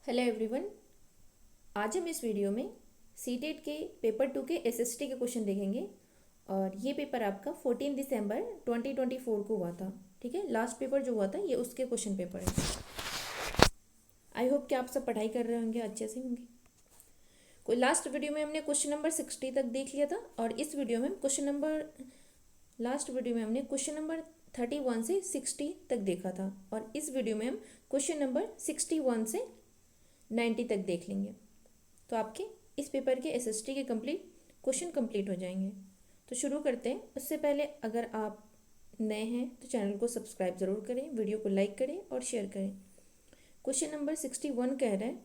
Hello everyone. आज हम इस वीडियो में सीटेट के पेपर 2 के एसएसटी के क्वेश्चन देखेंगे। और ये पेपर आपका 14 दिसंबर 2024 को हुआ था। ठीक है, लास्ट पेपर जो हुआ था ये उसके क्वेश्चन पेपर है। आई होप कि आप सब पढ़ाई कर रहे होंगे, अच्छे से होंगे। कोई लास्ट वीडियो में हमने क्वेश्चन नंबर 60 तक देख लिया था और इस वीडियो में लास्ट वीडियो में हमने क्वेश्चन नंबर 31 से 60 तक देखा था और इस वीडियो में हम क्वेश्चन नंबर 61 से 90 तक देख लेंगे। तो आपके इस पेपर के एसएसटी के क्वेश्चन कंप्लीट हो जाएंगे। तो शुरू करते हैं। उससे पहले अगर आप नए हैं तो चैनल को सब्सक्राइब ज़रूर करें, वीडियो को लाइक करें और शेयर करें। क्वेश्चन नंबर 61 कह रहा है,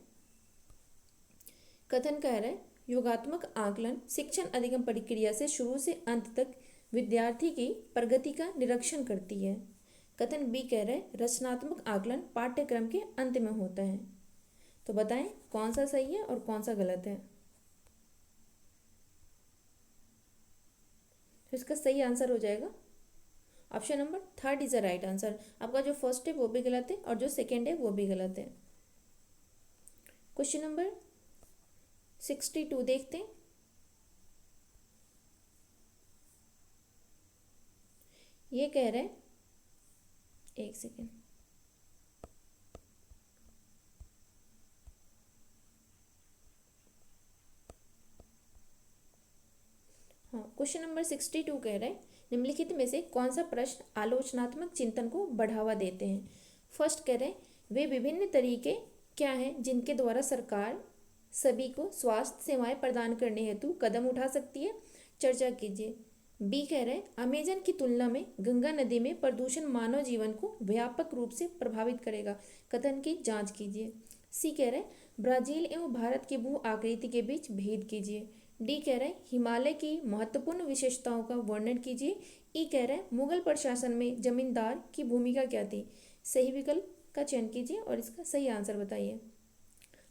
कथन कह रहा है, योगात्मक आकलन शिक्षण अधिगम प्रक्रिया से शुरू से अंत तक विद्यार्थी की प्रगति का निरीक्षण करती है। कथन बी कह रहा है, रचनात्मक आकलन पाठ्यक्रम के अंत में होता है। तो बताएं कौन सा सही है और कौन सा गलत है। तो इसका सही आंसर हो जाएगा option number 3 is the right answer. आपका जो फर्स्ट है वो भी गलत है और जो सेकंड है वो भी गलत है। क्वेश्चन नंबर 62 देखते हैं। ये कह रहा है, एक सेकेंड, हाँ, क्वेश्चन नंबर 62 कह रहा है, निम्नलिखित में से कौन सा प्रश्न आलोचनात्मक चिंतन को बढ़ावा देते हैं। फर्स्ट कह रहे हैं, वे विभिन्न तरीके क्या हैं जिनके द्वारा सरकार सभी को स्वास्थ्य सेवाएं प्रदान करने हेतु कदम उठा सकती है, चर्चा कीजिए। बी कह रहे हैं, अमेजन की तुलना में गंगा नदी में प्रदूषण मानव जीवन को व्यापक रूप से प्रभावित करेगा, कथन की जांच कीजिए। सी कह रहे हैं, ब्राजील एवं भारत की भू आकृति के बीच भेद कीजिए। डी कह रहे हैं, हिमालय की महत्वपूर्ण विशेषताओं का वर्णन कीजिए। ई कह रहे हैं, मुगल प्रशासन में जमींदार की भूमिका क्या थी। सही विकल्प का चयन कीजिए और इसका सही आंसर बताइए।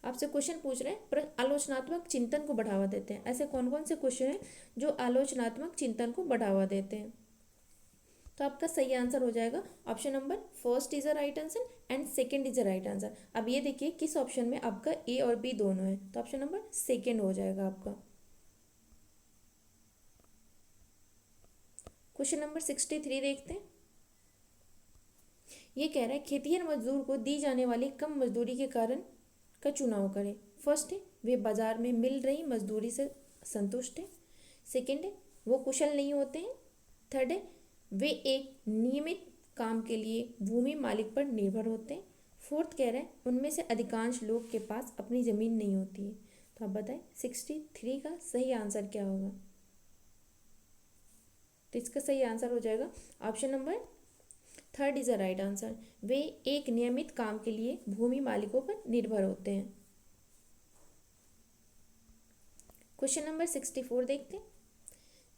आपसे क्वेश्चन पूछ रहे हैं, आलोचनात्मक चिंतन को बढ़ावा देते हैं। ऐसे कौन कौन से क्वेश्चन हैं जो आलोचनात्मक चिंतन को बढ़ावा देते हैं। तो आपका सही आंसर हो जाएगा option number first is a right answer and second is a right answer. अब ये देखिए किस ऑप्शन में आपका ए और बी दोनों है, तो ऑप्शन नंबर सेकंड हो जाएगा आपका। क्वेश्चन नंबर 63 देखते हैं। ये कह रहा है, खेतिहर मजदूर को दी जाने वाली कम मजदूरी के कारण का चुनाव करें। फर्स्ट है, वे बाजार में मिल रही मजदूरी से संतुष्ट हैं। सेकंड है, वो कुशल नहीं होते हैं। थर्ड है, वे एक नियमित काम के लिए भूमि मालिक पर निर्भर होते हैं। फोर्थ कह रहे हैं, उनमें से अधिकांश लोग के पास अपनी ज़मीन नहीं होती है। तो आप बताएं 63 का सही आंसर क्या होगा। तो इसका सही आंसर हो जाएगा option number third is a right answer. वे एक नियमित काम के लिए भूमि मालिकों पर निर्भर होते हैं। क्वेश्चन नंबर 64 देखते हैं।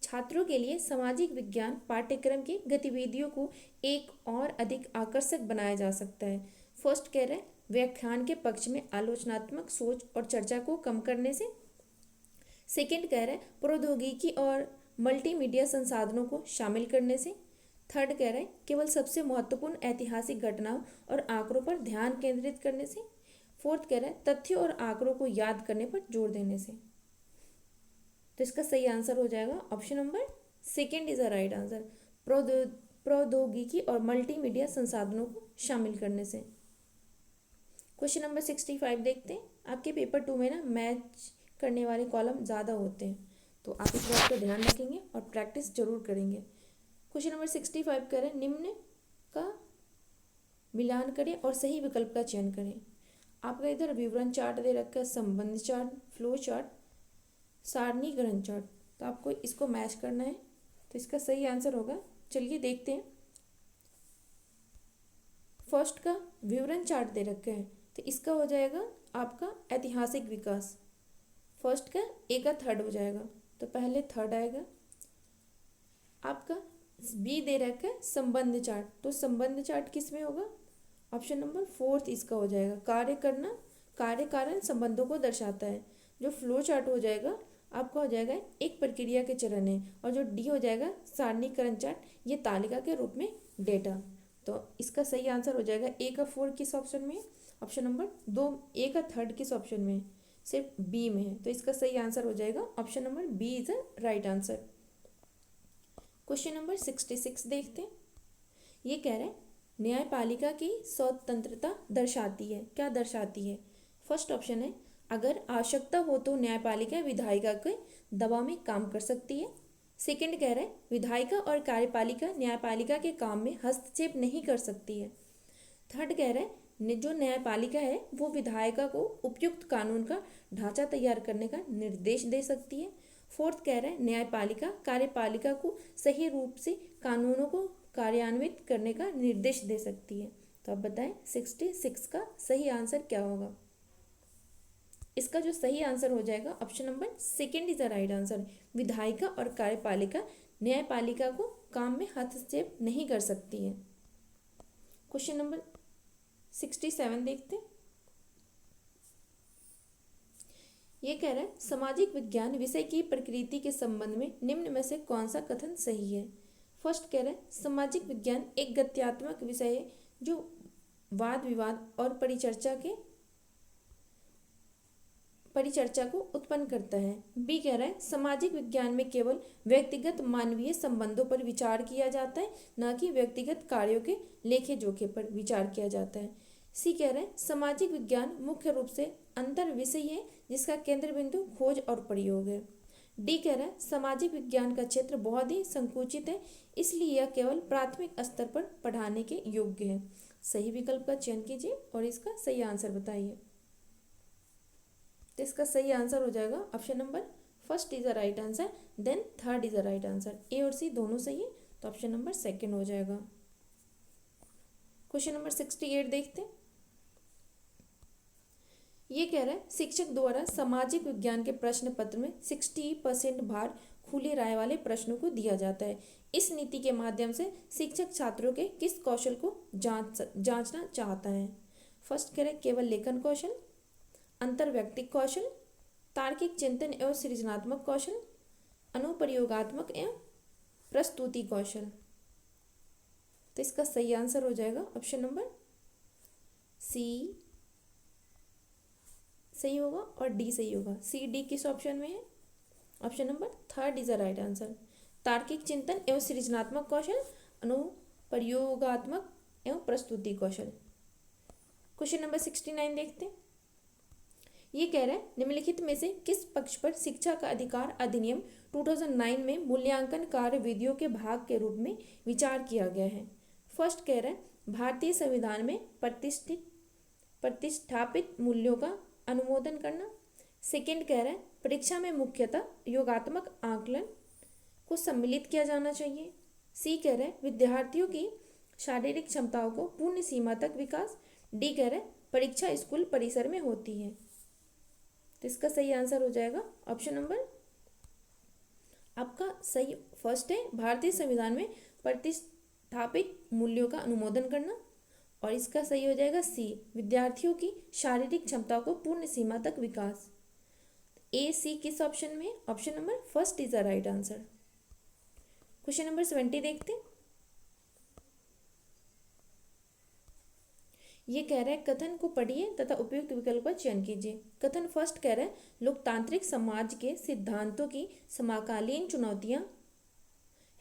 छात्रों के लिए सामाजिक विज्ञान पाठ्यक्रम की गतिविधियों को एक और अधिक आकर्षक बनाया जा सकता है। फर्स्ट कह रहे हैं, व्याख्यान के पक्ष में आलोचनात्मक सोच और चर्चा को कम करने से। सेकंड कह रहे हैं, प्रौद्योगिकी और मल्टीमीडिया संसाधनों को शामिल करने से। थर्ड कह रहे हैं, केवल सबसे महत्वपूर्ण ऐतिहासिक घटनाओं और आंकड़ों पर ध्यान केंद्रित करने से। फोर्थ कह रहे हैं, तथ्यों और आंकड़ों को याद करने पर जोर देने से। तो इसका सही आंसर हो जाएगा option number second is a right answer, प्रौद्योगिकी और मल्टीमीडिया संसाधनों को शामिल करने से। क्वेश्चन नंबर 65 देखते हैं। आपके पेपर 2 में ना मैच करने वाले कॉलम ज़्यादा होते हैं, तो आप इस बात का ध्यान रखेंगे और प्रैक्टिस जरूर करेंगे। क्वेश्चन नंबर 65 करें, निम्न का मिलान करें और सही विकल्प का चयन करें। आपका इधर विवरण चार्ट दे रखा है, संबंध चार्ट, फ्लो चार्ट, सारणीकरण चार्ट। तो आपको इसको मैच करना है, तो इसका सही आंसर होगा, चलिए देखते हैं। फर्स्ट का विवरण चार्ट दे रखा है, तो इसका हो जाएगा आपका ऐतिहासिक विकास। फर्स्ट का ए का थर्ड हो जाएगा, तो पहले थर्ड आएगा। आपका बी दे रखा है संबंध चार्ट, तो संबंध चार्ट किस में होगा, ऑप्शन नंबर फोर्थ इसका हो जाएगा। कार्य करना, कार्य कारण संबंधों को दर्शाता है। जो फ्लो चार्ट हो जाएगा आपका हो जाएगा एक प्रक्रिया के चरण है, और जो डी हो जाएगा सारणीकरण चार्ट, ये तालिका के रूप में डेटा। तो इसका सही आंसर हो जाएगा ए का 4 किस ऑप्शन में, ऑप्शन नंबर दो, ए का थर्ड किस ऑप्शन में है? सिर्फ बी में है। तो इसका सही आंसर हो जाएगा option number B is the right answer. Question number 66 देखते हैं। ये कह रहे हैं न्यायपालिका की स्वतंत्रता दर्शाती है, क्या दर्शाती है? फर्स्ट ऑप्शन है अगर आवश्यकता हो तो न्यायपालिका विधायिका के दबाव में काम कर सकती है। सेकंड कह रहे हैं विधायिका और कार्यपालिका न्यायपालिका के काम में हस्तक्षेप नहीं कर सकती है। थर्ड कह रहे हैं जो न्यायपालिका है वो विधायिका को उपयुक्त कानून का ढांचा तैयार करने का निर्देश दे सकती है। फोर्थ कह रहे हैं न्यायपालिका कार्यपालिका को सही रूप से कानूनों को कार्यान्वित करने का निर्देश दे सकती है। तो आप बताएं 66 का सही आंसर क्या होगा? इसका जो सही आंसर हो जाएगा option number second is the right answer. विधायिका और कार्यपालिका न्यायपालिका को काम में हस्तक्षेप नहीं कर सकती है। क्वेश्चन नंबर 67 देखते हैं। ये कह रहा है सामाजिक विज्ञान विषय की प्रकृति के संबंध में निम्न में से कौन सा कथन सही है? फर्स्ट कह रहा है सामाजिक विज्ञान एक गत्यात्मक विषय है जो वाद विवाद और परिचर्चा को उत्पन्न करता है। बी कह रहा है सामाजिक विज्ञान में केवल व्यक्तिगत मानवीय संबंधों पर विचार किया जाता है, न कि व्यक्तिगत कार्यों के लेखे जोखे पर विचार किया जाता है। सी कह रहे हैं सामाजिक विज्ञान मुख्य रूप से अंतर विषय है जिसका केंद्र बिंदु खोज और प्रयोग है। डी कह रहा है सामाजिक विज्ञान का क्षेत्र बहुत ही संकुचित है, इसलिए यह केवल प्राथमिक स्तर पर पढ़ाने के योग्य है। सही विकल्प का चयन कीजिए और इसका सही आंसर बताइए। तो इसका सही आंसर हो जाएगा option number first is the right answer, then third is the right answer. A और सी दोनों सही है, तो ऑप्शन नंबर सेकंड हो जाएगा। क्वेश्चन नंबर 68 देखते हैं। ये कह रहा है शिक्षक द्वारा सामाजिक विज्ञान के प्रश्न पत्र में 60% भार खुली राय वाले प्रश्नों को दिया जाता है। इस नीति के माध्यम से शिक्षक छात्रों के किस कौशल को जांचना चाहता है? फर्स्ट कह रहे केवल लेखन कौशल, अंतर्वैयक्तिक कौशल, तार्किक चिंतन एवं सृजनात्मक कौशल, अनुप्रयोगात्मक एवं प्रस्तुति कौशल। तो इसका सही आंसर हो जाएगा ऑप्शन नंबर सी सही होगा और डी सही होगा। सी डी किस ऑप्शन में है? Option number third is the right answer. तार्किक चिंतन एवं सृजनात्मक कौशल, अनुप्रयोगात्मक एवं प्रस्तुति कौशल। क्वेश्चन नंबर 69 देखते हैं। ये कह रहा है निम्नलिखित में से किस पक्ष पर शिक्षा का अधिकार अधिनियम 2009 में मूल्यांकन कार्य विधियों के भाग के रूप में विचार किया गया है? फर्स्ट कह रहा है भारतीय संविधान में प्रतिष्ठापित मूल्यों का अनुमोदन करना। सेकंड कह रहा है परीक्षा में मुख्यतः योगात्मक आकलन को सम्मिलित किया जाना चाहिए। सी कह रहा है विद्यार्थियों की शारीरिक क्षमताओं को पूर्ण सीमा तक विकास। डी कह रहा है परीक्षा स्कूल परिसर में होती है। तो इसका सही आंसर हो जाएगा ऑप्शन नंबर आपका सही फर्स्ट है, भारतीय संविधान में प्रतिष्ठापित मूल्यों का अनुमोदन करना। और इसका सही हो जाएगा सी, विद्यार्थियों की शारीरिक क्षमताओं को पूर्ण सीमा तक विकास। ए सी किस ऑप्शन में? Option number first is the right answer. Question number 70 देखते हैं। ये कह रहा है कथन को पढ़िए तथा उपयुक्त विकल्प का चयन कीजिए। कथन फर्स्ट कह रहा है लोकतांत्रिक समाज के सिद्धांतों की समकालीन चुनौतियां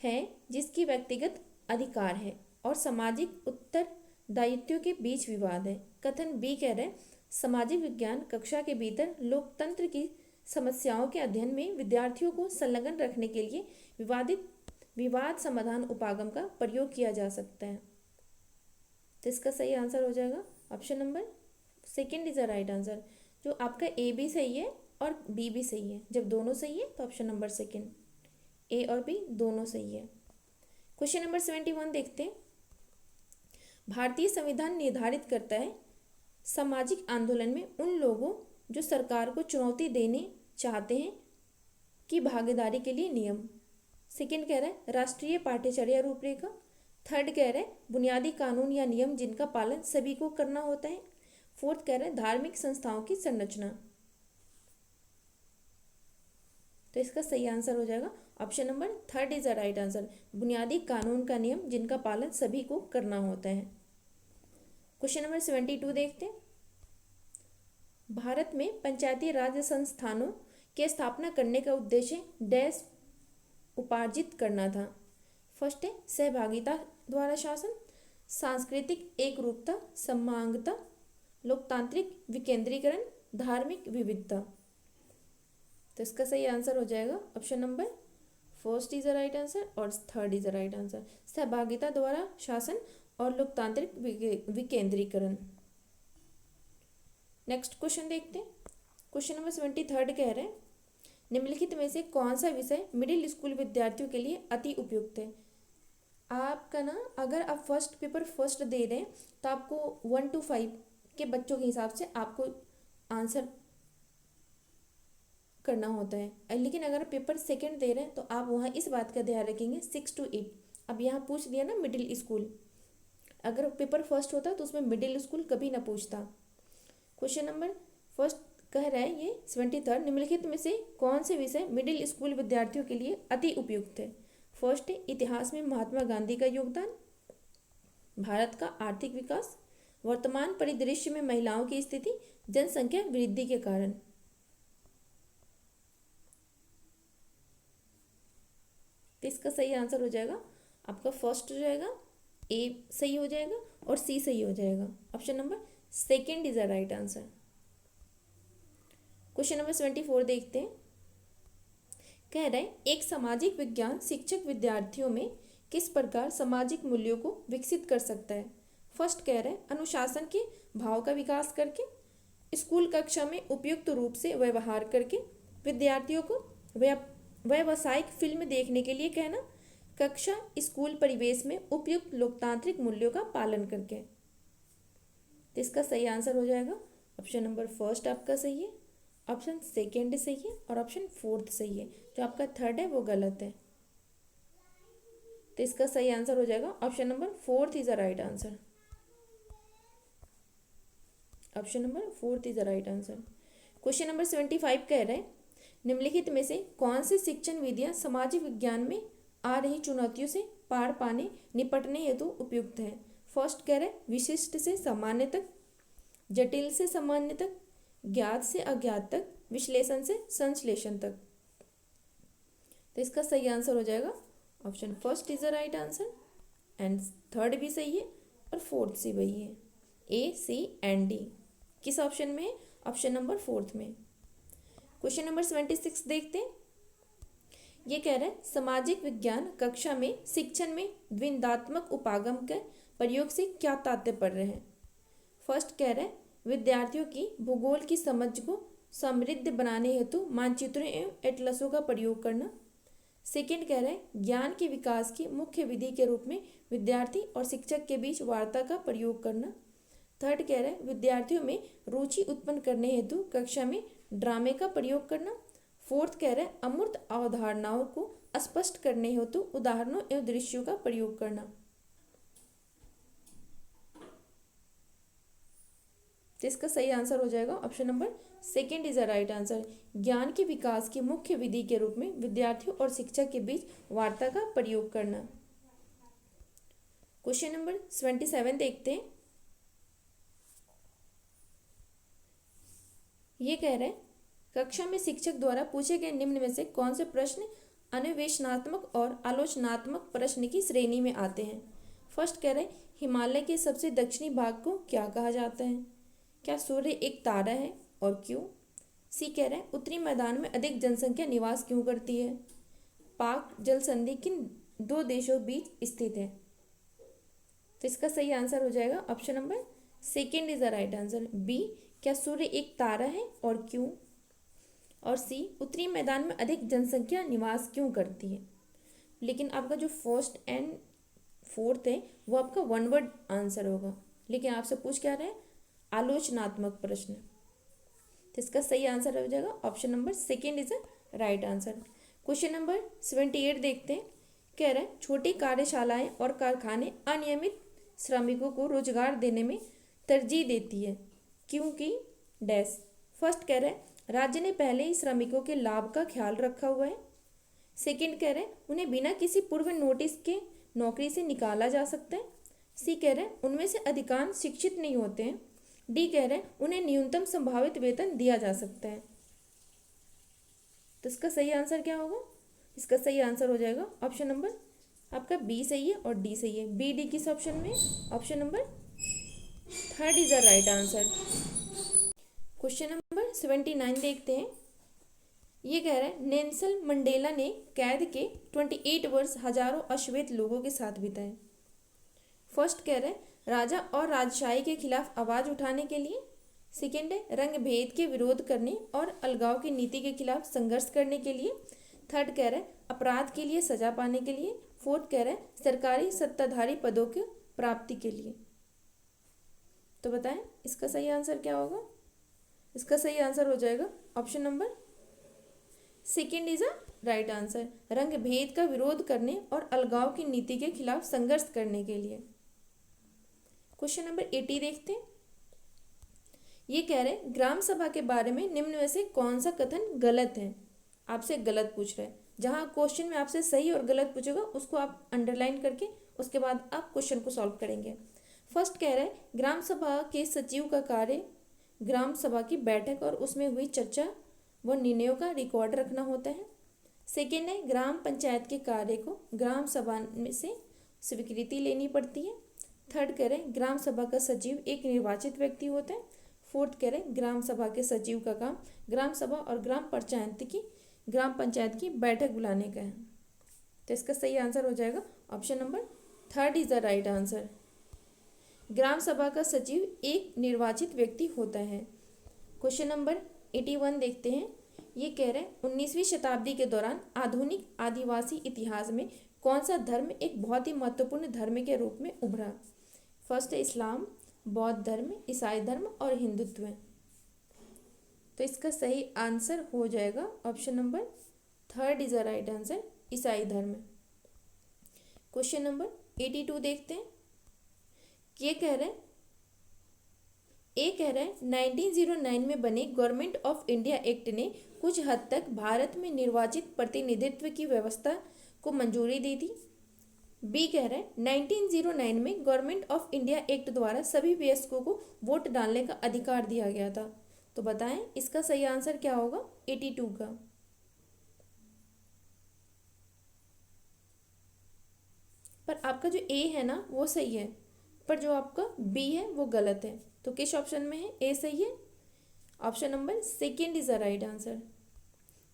हैं जिसकी व्यक्तिगत अधिकार है और सामाजिक उत्तरदायित्व के बीच विवाद है। कथन बी कह रहा है सामाजिक विज्ञान कक्षा के भीतर लोकतंत्र की समस्याओं के अध्ययन में विद्यार्थियों को संलग्न रखने के लिए विवाद समाधान उपागम का प्रयोग किया जा सकता है। तो इसका सही आंसर हो जाएगा option number second is the right answer. जो आपका ए भी सही है और बी भी सही है, जब दोनों सही है तो ऑप्शन नंबर सेकंड, ए और बी दोनों सही है। क्वेश्चन नंबर 71 देखते हैं। भारतीय संविधान निर्धारित करता है सामाजिक आंदोलन में उन लोगों जो सरकार को चुनौती देने चाहते हैं की भागीदारी के लिए नियम। सेकंड कह रहा है राष्ट्रीय पाठ्यचर्या रूपरेखा। थर्ड कह रहा है बुनियादी कानून या नियम जिनका पालन सभी को करना होता है। फोर्थ कह रहा है धार्मिक संस्थाओं की संरचना। तो इसका सही आंसर हो जाएगा option number third is the right answer, बुनियादी कानून का नियम जिनका पालन सभी को करना होता है। क्वेश्चन नंबर 72 देखते हैं। भारत में पंचायती राज संस्थानों की स्थापना करने का उद्देश्य डैश उपार्जित करना था। फर्स्ट है सहभागिता द्वारा शासन, सांस्कृतिक एकरूपता, समांगता, लोकतांत्रिक विकेंद्रीकरण, धार्मिक विविधता। तो इसका सही आंसर हो जाएगा option number first is the right answer और third is the right answer, सहभागिता द्वारा शासन और लोकतांत्रिक विकेंद्रीकरण। नेक्स्ट क्वेश्चन देखते हैं। क्वेश्चन नंबर 73 कह रहे हैं निम्नलिखित में से कौन सा विषय मिडिल स्कूल विद्यार्थियों के लिए अति उपयुक्त है। आपका ना अगर आप फर्स्ट पेपर फर्स्ट दे रहे हैं तो आपको 1 to 5 के बच्चों के हिसाब से आपको आंसर करना होता है, लेकिन अगर पेपर सेकंड दे रहे हैं तो आप वहाँ इस बात का ध्यान रखेंगे 6 to 8। अब यहाँ पूछ दिया ना मिडिल स्कूल, अगर पेपर फर्स्ट होता तो उसमें मिडिल स्कूल कभी ना पूछता। क्वेश्चन नंबर फर्स्ट कह रहा है ये 73 निम्नलिखित में से कौन से विषय मिडिल स्कूल विद्यार्थियों के लिए अति उपयुक्त है। फर्स्ट है इतिहास में महात्मा गांधी का योगदान, भारत का आर्थिक विकास, वर्तमान परिदृश्य में महिलाओं की स्थिति, जनसंख्या वृद्धि के कारण। तो इसका सही आंसर हो जाएगा आपका फर्स्ट हो जाएगा, ए सही हो जाएगा और सी सही हो जाएगा। Option number second is the right answer. Question number 74 देखते हैं। कह रहे हैं एक सामाजिक विज्ञान शिक्षक विद्यार्थियों में किस प्रकार सामाजिक मूल्यों को विकसित कर सकता है। फर्स्ट कह रहे हैं अनुशासन के भाव का विकास करके, स्कूल कक्षा में उपयुक्त रूप से व्यवहार करके, विद्यार्थियों को व्यावसायिक फिल्म देखने के लिए कहना, कक्षा स्कूल परिवेश में उपयुक्त लोकतांत्रिक मूल्यों का पालन करके। तो इसका सही आंसर हो जाएगा ऑप्शन नंबर फर्स्ट आपका सही है, ऑप्शन सेकेंड सही है और ऑप्शन फोर्थ सही है। जो आपका थर्ड है वो गलत है। तो इसका सही आंसर हो जाएगा option number fourth is the right answer. Option number fourth is the right answer. Question number 75 कह रहे हैं निम्नलिखित में से कौन सी शिक्षण विधियां सामाजिक विज्ञान में आ रही चुनौतियों से पार पाने निपटने हेतु उपयुक्त है। फर्स्ट कह रहे हैं विशिष्ट से सामान्य तक, जटिल से सामान्य तक, ज्ञात से अज्ञात तक, विश्लेषण से संश्लेषण तक। तो इसका सही आंसर हो जाएगा option first is the right answer and third भी सही है और फोर्थ से वही है, ए सी एंड डी। किस ऑप्शन में? ऑप्शन नंबर फोर्थ में। क्वेश्चन नंबर 76 देखते हैं। ये कह रहे हैं सामाजिक विज्ञान कक्षा में शिक्षण में द्वंद्वात्मक उपागम के प्रयोग से क्या तात्पर्य है। फर्स्ट कह रहे हैं विद्यार्थियों की भूगोल की समझ को समृद्ध बनाने हेतु मानचित्रों एवं एटलसों का प्रयोग करना। सेकेंड कह रहे हैं ज्ञान के विकास की मुख्य विधि के रूप में विद्यार्थी और शिक्षक के बीच वार्ता का प्रयोग करना। थर्ड कह रहे हैं विद्यार्थियों में रुचि उत्पन्न करने हेतु कक्षा में ड्रामे का प्रयोग करना। फोर्थ कह रहे हैं अमूर्त अवधारणाओं को स्पष्ट करने हेतु उदाहरणों एवं दृश्यों का प्रयोग करना। तो इसका सही आंसर हो जाएगा option number second is the right answer. ज्ञान के विकास की मुख्य विधि के रूप में विद्यार्थियों और शिक्षक के बीच वार्ता का प्रयोग करना। क्वेश्चन नंबर 77 देखते हैं। ये कह रहे हैं कक्षा में शिक्षक द्वारा पूछे गए निम्न में से कौन से प्रश्न अन्वेषणात्मक और आलोचनात्मक प्रश्न की श्रेणी में आते हैं। फर्स्ट कह रहे हैं हिमालय के सबसे दक्षिणी भाग को क्या कहा जाता है। क्या सूर्य एक तारा है और क्यों। सी कह रहे हैं उत्तरी मैदान में अधिक जनसंख्या निवास क्यों करती है। पाक जल संधि किन दो देशों बीच स्थित है। तो इसका सही आंसर हो जाएगा option number second is the right answer, B क्या सूर्य एक तारा है और क्यों, और सी उत्तरी मैदान में अधिक जनसंख्या निवास क्यों करती है। लेकिन आपका जो फर्स्ट एंड फोर्थ है वो आपका वन वर्ड आंसर होगा, लेकिन आपसे पूछ क्या रहे हैं आलोचनात्मक प्रश्न। तो इसका सही आंसर हो जाएगा option number second is the right answer. Question number 78 देखते हैं। कह रहे हैं छोटी कार्यशालाएं और कारखाने अनियमित श्रमिकों को रोजगार देने में तरजीह देती है क्योंकि डैश। फर्स्ट कह रहे हैं राज्य ने पहले ही श्रमिकों के लाभ का ख्याल रखा हुआ है। सेकंड कह रहे हैं उन्हें बिना किसी पूर्व नोटिस के नौकरी से निकाला जा सकता है। सी कह रहे हैं उनमें से अधिकांश शिक्षित नहीं होते हैं डी कह रहे हैं उन्हें न्यूनतम संभावित वेतन दिया जा सकता है। तो इसका सही आंसर क्या होगा? इसका सही आंसर हो जाएगा ऑप्शन नंबर आपका बी सही है और डी सही है। बी डी किस ऑप्शन में? Option number third is the right answer. Question number 79 देखते हैं। ये कह रहा है नेल्सन मंडेला ने कैद के 28 वर्ष हजारों अश्वेत लोगों के साथ बिताए। फर्स्ट कह रहे हैं राजा और राजशाही के खिलाफ आवाज उठाने के लिए। सेकेंड है रंग भेद के विरोध करने और अलगाव की नीति के खिलाफ संघर्ष करने के लिए। थर्ड कह रहा है अपराध के लिए सजा पाने के लिए। फोर्थ कह रहा है सरकारी सत्ताधारी पदों की प्राप्ति के लिए। तो बताएं इसका सही आंसर क्या होगा? इसका सही आंसर हो जाएगा option number second is a right answer, रंग भेद का विरोध करने और अलगाव की नीति के खिलाफ संघर्ष करने के लिए। क्वेश्चन नंबर 80 देखते हैं। ये कह रहे हैं ग्राम सभा के बारे में निम्न में से कौन सा कथन गलत है? आपसे गलत पूछ रहे हैं। जहां क्वेश्चन में आपसे सही और गलत पूछेगा उसको आप अंडरलाइन करके उसके बाद आप क्वेश्चन को सॉल्व करेंगे। फर्स्ट कह रहे हैं ग्राम सभा के सचिव का कार्य ग्राम सभा की बैठक और उसमें हुई चर्चा व निर्णयों का रिकॉर्ड रखना होता है। सेकेंड है ग्राम पंचायत के कार्य को ग्राम सभा में से स्वीकृति लेनी पड़ती है। थर्ड कह रहे हैं ग्राम सभा का सचिव एक निर्वाचित व्यक्ति होता है। फोर्थ कह रहे हैं ग्राम सभा के सचिव का काम ग्राम सभा और ग्राम पंचायत की बैठक बुलाने का है। तो इसका सही आंसर हो जाएगा option number third is the right answer. Gram sabha का सचिव एक निर्वाचित व्यक्ति होता है। क्वेश्चन नंबर 81 देखते हैं। ये कह रहे हैं 19वीं शताब्दी के दौरान आधुनिक आदिवासी इतिहास में कौन सा धर्म एक बहुत ही महत्वपूर्ण धर्म के रूप में उभरा? फर्स्ट है इस्लाम, बौद्ध धर्म, ईसाई धर्म और हिंदुत्व। तो इसका सही आंसर हो जाएगा option number third is the right answer, ईसाई धर्म। क्वेश्चन नंबर 82 देखते हैं। ये कह रहे हैं 1909 में बने गवर्नमेंट ऑफ इंडिया एक्ट ने कुछ हद तक भारत में निर्वाचित प्रतिनिधित्व की व्यवस्था को मंजूरी दी थी। बी कह रहे हैं 1909 में गवर्नमेंट ऑफ इंडिया एक्ट द्वारा सभी वयस्कों को वोट डालने का अधिकार दिया गया था। तो बताएं इसका सही आंसर क्या होगा 82 का? पर आपका जो ए है ना वो सही है, पर जो आपका बी है वो गलत है। तो किस ऑप्शन में है? ए सही है। Option number second is the right answer.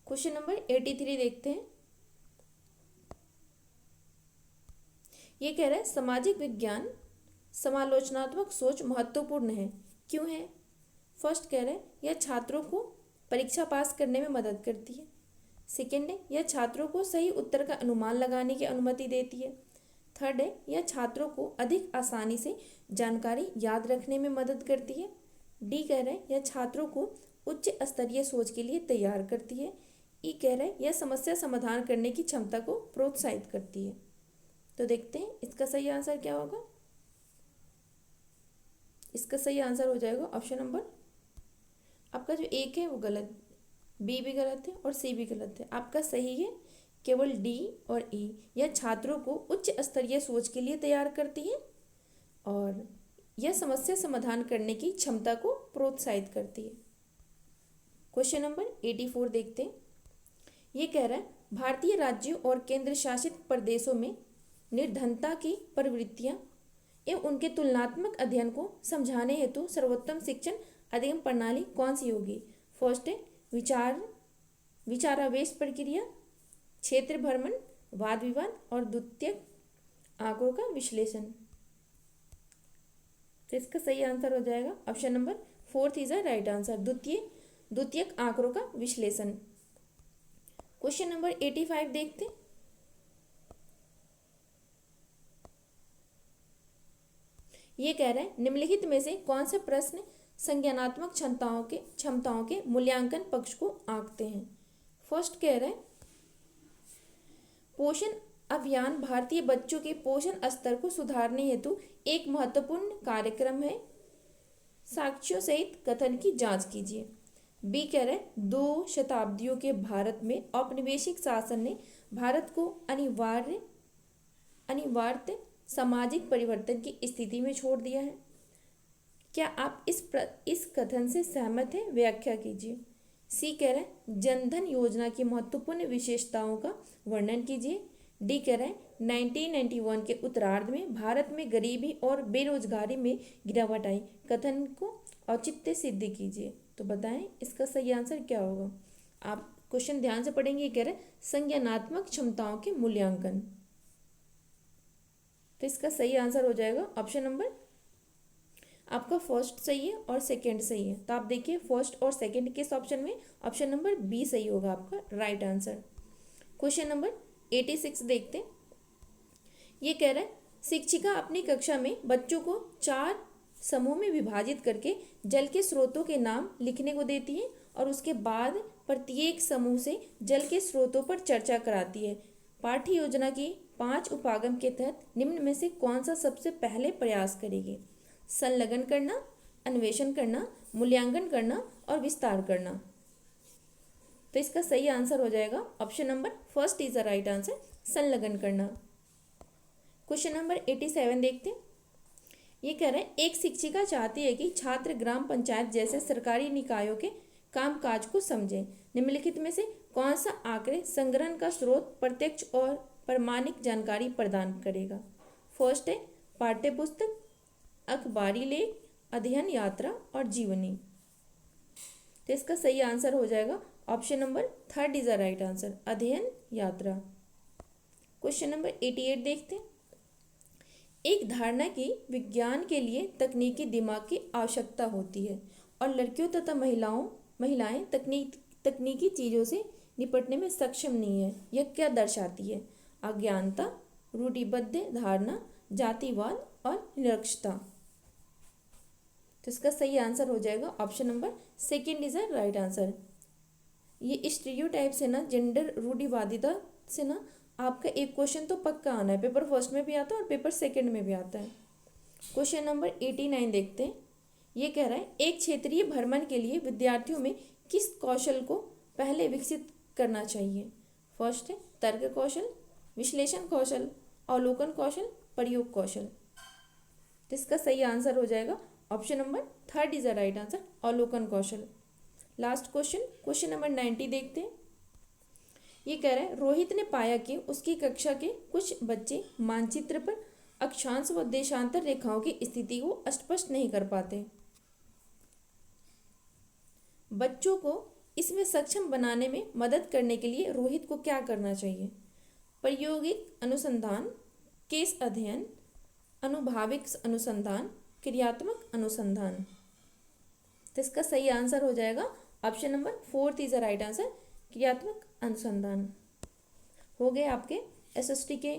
Question number 83 देखते हैं। ये कह रहा है सामाजिक विज्ञान समालोचनात्मक सोच महत्वपूर्ण है, क्यों है? फर्स्ट कह रहे हैं यह छात्रों को परीक्षा पास करने में मदद करती है। सेकेंड है यह छात्रों को सही उत्तर का अनुमान लगाने की अनुमति देती है। थर्ड है यह छात्रों को अधिक आसानी से जानकारी याद रखने में मदद करती है। डी कह रहे हैं यह छात्रों को उच्च स्तरीय सोच के लिए तैयार करती है। ई कह रहे हैं यह समस्या समाधान करने की क्षमता को प्रोत्साहित करती है। तो देखते हैं इसका सही आंसर क्या होगा। इसका सही आंसर हो जाएगा ऑप्शन नंबर आपका जो एक है वो गलत, बी भी गलत है और सी भी गलत है। आपका सही है केवल डी और ई। यह छात्रों को उच्च स्तरीय सोच के लिए तैयार करती है और यह समस्या समाधान करने की क्षमता को प्रोत्साहित करती है। क्वेश्चन नंबर 84 देखते हैं। ये कह रहा है भारतीय राज्यों और केंद्र शासित प्रदेशों में निर्धनता की प्रवृत्तियां एवं उनके तुलनात्मक अध्ययन को समझाने हेतु सर्वोत्तम शिक्षण अधिगम प्रणाली कौन सी होगी? फर्स्ट है विचारावेश प्रक्रिया, क्षेत्र भ्रमण, वाद विवाद और द्वितीयक आंकड़ों का विश्लेषण। तो इसका सही आंसर हो जाएगा option number fourth is a right answer, द्वितीयक आंकड़ों का विश्लेषण। क्वेश्चन नंबर 85 देखते हैं। ये कह रहे हैं निम्नलिखित में से कौन से प्रश्न संज्ञानात्मक क्षमताओं के मूल्यांकन पक्ष को आंकते हैं? फर्स्ट कह रहे हैं पोषण अभियान भारतीय बच्चों के पोषण स्तर को सुधारने हेतु एक महत्वपूर्ण कार्यक्रम है। साक्ष्यों सहित कथन की जांच कीजिए। बी कह रहे हैं 2 शताब्दियों के भारत में औपनिवेशिक शासन ने भारत को अनिवार्य सामाजिक परिवर्तन की स्थिति में छोड़ दिया है। क्या आप इस कथन से सहमत हैं? व्याख्या कीजिए। सी कह रहा है जनधन योजना की महत्वपूर्ण विशेषताओं का वर्णन कीजिए। डी कह रहा है 1991 के उत्तरार्ध में भारत में गरीबी और बेरोजगारी में गिरावट आई। कथन को औचित्य सिद्ध कीजिए। तो बताएं इसका सही आंसर क्या होगा। आप क्वेश्चन ध्यान से पढ़ेंगे। ये कह रहे हैं संज्ञानात्मक क्षमताओं के मूल्यांकन। तो इसका सही आंसर हो जाएगा ऑप्शन नंबर, आपका फर्स्ट सही है और सेकंड सही है। तो आप देखिए फर्स्ट और सेकंड किस ऑप्शन में, ऑप्शन नंबर बी सही होगा आपका राइट आंसर। क्वेश्चन नंबर 86 देखते हैं। ये कह रहा है शिक्षिका अपनी कक्षा में बच्चों को 4 समूह में विभाजित करके जल के स्रोतों के नाम लिखने को देती है और उसके बाद प्रत्येक समूह से जल के स्रोतों पर चर्चा कराती है। पाठ्य योजना की 5 उपागम के तहत निम्न में से कौन सा सबसे पहले प्रयास करेगी? संलग्न करना, अन्वेषण करना, मूल्यांकन करना और विस्तार करना। तो इसका सही आंसर हो जाएगा option number first is the right answer, संलग्न करना। क्वेश्चन नंबर 87 देखते हैं। ये कह रहे हैं एक शिक्षिका चाहती है कि छात्र ग्राम पंचायत जैसे सरकारी निकायों के कामकाज को समझें। निम्नलिखित में से कौन सा आंकड़े संग्रहण का स्रोत प्रत्यक्ष और प्रमाणिक जानकारी प्रदान करेगा? फर्स्ट है पाठ्य पुस्तक, अखबारी लेख, अध्ययन यात्रा और जीवनी। तो इसका सही आंसर हो जाएगा option number third is the right answer, अध्ययन यात्रा। क्वेश्चन नंबर 88 देखते हैं। एक धारणा की विज्ञान के लिए तकनीकी दिमाग की आवश्यकता होती है और लड़कियों तथा महिलाएं तकनीकी चीज़ों से निपटने में सक्षम नहीं है। यह क्या दर्शाती है? अज्ञानता, रूढ़िबद्ध धारणा, जातिवाद और निरक्षरता। तो इसका सही आंसर हो जाएगा option number second is the right answer. ये स्टीरियोटाइप से ना, जेंडर रूढ़िवादिता से ना आपका एक क्वेश्चन तो पक्का आना है। पेपर फर्स्ट में भी आता है और पेपर सेकंड में भी आता है। क्वेश्चन नंबर 89 देखते हैं। ये कह रहा है एक क्षेत्रीय भ्रमण के लिए विद्यार्थियों में किस कौशल को पहले विकसित करना चाहिए? फर्स्ट है तर्क कौशल, विश्लेषण कौशल, अवलोकन कौशल, प्रयोग कौशल। तो इसका सही आंसर हो जाएगा option number third is the right answer, अवलोकन कौशल। लास्ट क्वेश्चन नंबर 90 देखते हैं। ये कह रहा है रोहित ने पाया कि उसकी कक्षा के कुछ बच्चे मानचित्र पर अक्षांश व देशांतर रेखाओं की स्थिति को स्पष्ट नहीं कर पाते। बच्चों को इसमें सक्षम बनाने में मदद करने के लिए रोहित को क्या करना चाहिए? प्रायोगिक अनुसंधान, केस अध्ययन, अनुभाविक अनुसंधान, क्रियात्मक अनुसंधान। तो इसका सही आंसर हो जाएगा option number fourth is the right answer, क्रियात्मक अनुसंधान। हो गए आपके एसएसटी के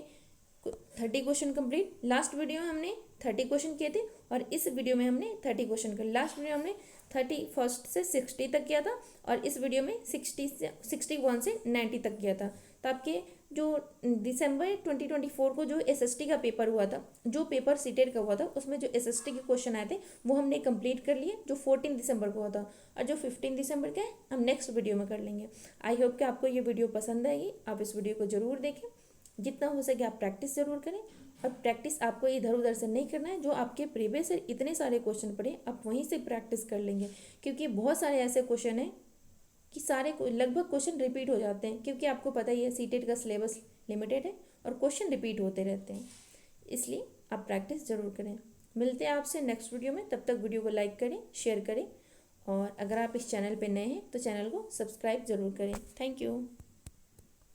30 क्वेश्चन कंप्लीट। लास्ट वीडियो में हमने 30 क्वेश्चन किए थे और इस वीडियो में हमने 30 क्वेश्चन कर। लास्ट वीडियो हमने 31 से 60 तक किया था और इस वीडियो में 61 से 90 तक किया था। तो आपके जो दिसंबर 2024 को जो एसएसटी का पेपर हुआ था, जो पेपर सीटेड का हुआ था, उसमें जो एसएसटी के क्वेश्चन आए थे वो हमने कंप्लीट कर लिए, जो 14 दिसंबर को हुआ था। और जो 15 दिसंबर का है हम नेक्स्ट वीडियो में कर लेंगे। आई होप कि आपको ये वीडियो पसंद आएगी। आप इस वीडियो को ज़रूर देखें, जितना हो सके आप प्रैक्टिस ज़रूर करें। और प्रैक्टिस आपको इधर उधर से नहीं करना है। जो आपके प्रीवियस इतने सारे क्वेश्चन पढ़े आप वहीं से प्रैक्टिस कर लेंगे, क्योंकि बहुत सारे ऐसे क्वेश्चन हैं कि सारे लगभग क्वेश्चन रिपीट हो जाते हैं, क्योंकि आपको पता ही है सीटेट का सिलेबस लिमिटेड है और क्वेश्चन रिपीट होते रहते हैं। इसलिए आप प्रैक्टिस ज़रूर करें। मिलते हैं आपसे नेक्स्ट वीडियो में। तब तक वीडियो को लाइक करें, शेयर करें और अगर आप इस चैनल पर नए हैं तो चैनल को सब्सक्राइब ज़रूर करें। Thank you.